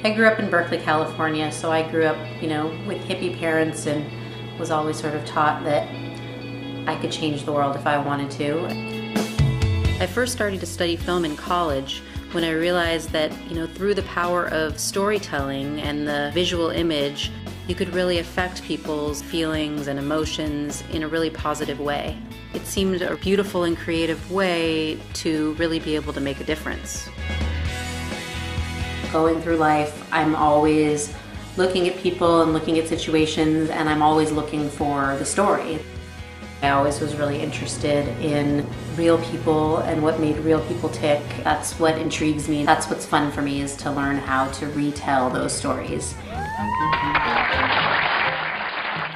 I grew up in Berkeley, California, so I grew up, with hippie parents and was always sort of taught that I could change the world if I wanted to. I first started to study film in college when I realized that, through the power of storytelling and the visual image, you could really affect people's feelings and emotions in a really positive way. It seemed a beautiful and creative way to really be able to make a difference. Going through life, I'm always looking at people and looking at situations, and I'm always looking for the story. I always was really interested in real people and what made real people tick. That's what intrigues me. That's what's fun for me, is to learn how to retell those stories.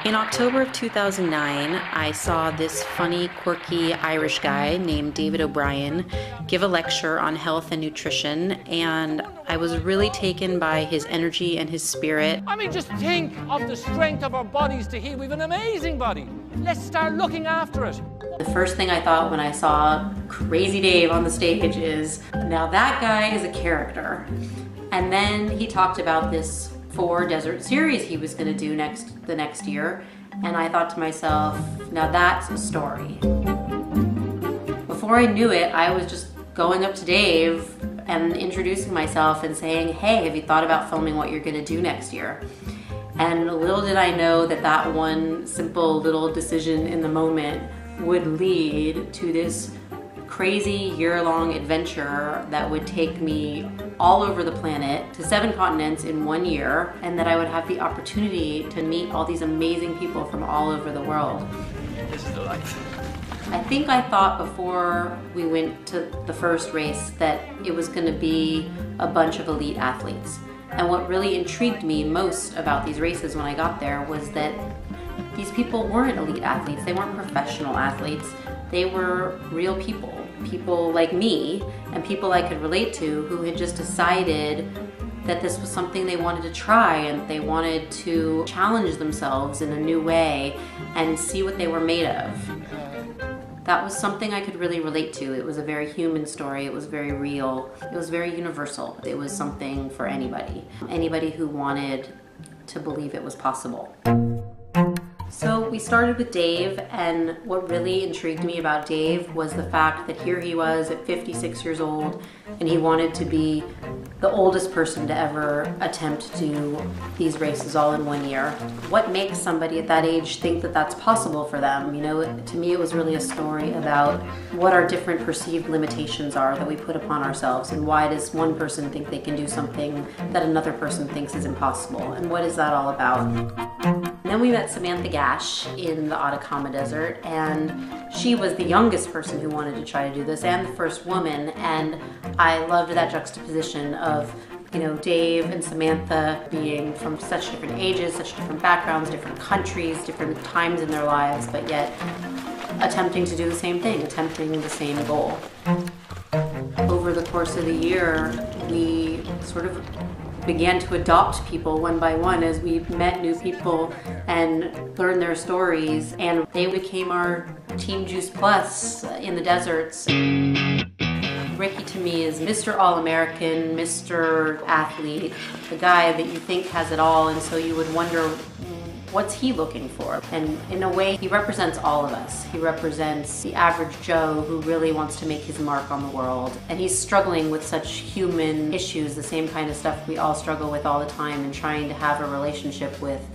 In October of 2009, I saw this funny, quirky Irish guy named David O'Brien give a lecture on health and nutrition, and I was really taken by his energy and his spirit. I mean, just think of the strength of our bodies to heal. We have an amazing body. Let's start looking after it. The first thing I thought when I saw Crazy Dave on the stage is, now that guy is a character. And then he talked about this 4-desert series he was going to do the next year, and I thought to myself, now that's a story. Before I knew it, I was just going up to Dave and introducing myself and saying, hey, have you thought about filming what you're going to do next year? And little did I know that that one simple little decision in the moment would lead to this crazy year-long adventure that would take me all over the planet to 7 continents in 1 year, and that I would have the opportunity to meet all these amazing people from all over the world. This is the life. I think I thought before we went to the first race that it was going to be a bunch of elite athletes. And what really intrigued me most about these races when I got there was that these people weren't elite athletes, they weren't professional athletes, they were real people. People like me and people I could relate to who had just decided that this was something they wanted to try, and they wanted to challenge themselves in a new way and see what they were made of. That was something I could really relate to. It was a very human story, it was very real, it was very universal. It was something for anybody who wanted to believe it was possible. So we started with Dave, and what really intrigued me about Dave was the fact that here he was at 56 years old, and he wanted to be the oldest person to ever attempt to do these races all in 1 year. What makes somebody at that age think that that's possible for them? To me it was really a story about what our different perceived limitations are that we put upon ourselves, and why does one person think they can do something that another person thinks is impossible, and what is that all about? And then we met Samantha Gash in the Atacama Desert, and she was the youngest person who wanted to try to do this, and the first woman, and I loved that juxtaposition of Dave and Samantha being from such different ages, such different backgrounds, different countries, different times in their lives, but yet attempting to do the same thing, attempting the same goal. Over the course of the year, we sort of began to adopt people one by one as we met new people and learned their stories, and they became our Team Juice Plus in the deserts. Ricky to me is Mr. All-American, Mr. Athlete, the guy that you think has it all, and so you would wonder, what's he looking for? And in a way, he represents all of us. He represents the average Joe who really wants to make his mark on the world. And he's struggling with such human issues, the same kind of stuff we all struggle with all the time, and trying to have a relationship with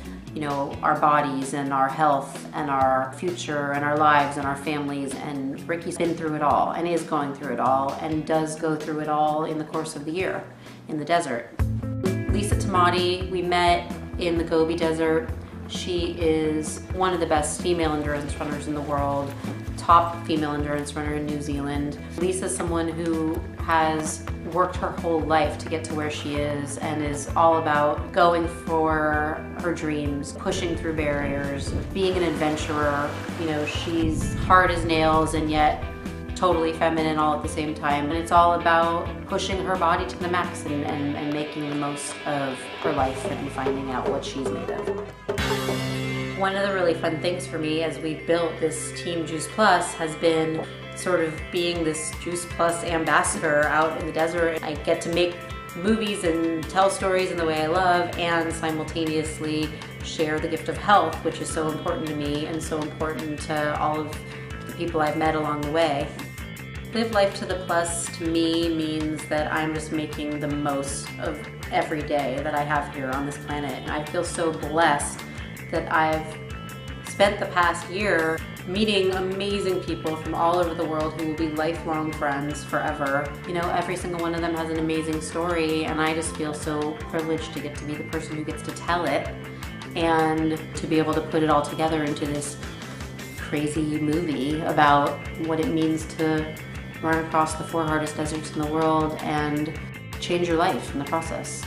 our bodies and our health and our future and our lives and our families. And Ricky's been through it all and is going through it all and does go through it all in the course of the year in the desert. Lisa Tamati, we met in the Gobi Desert. She is one of the best female endurance runners in the world, top female endurance runner in New Zealand. Lisa's someone who has worked her whole life to get to where she is, and is all about going for her dreams, pushing through barriers, being an adventurer. She's hard as nails and yet totally feminine all at the same time. And it's all about pushing her body to the max and making the most of her life and finding out what she's made of. One of the really fun things for me as we built this Team Juice Plus has been sort of being this Juice Plus ambassador out in the desert. I get to make movies and tell stories in the way I love, and simultaneously share the gift of health, which is so important to me and so important to all of the people I've met along the way. Live life to the plus to me means that I'm just making the most of every day that I have here on this planet. And I feel so blessed that I've spent the past year meeting amazing people from all over the world who will be lifelong friends forever. You know, every single one of them has an amazing story, and I just feel so privileged to get to be the person who gets to tell it and to be able to put it all together into this crazy movie about what it means to run across the 4 hardest deserts in the world and change your life in the process.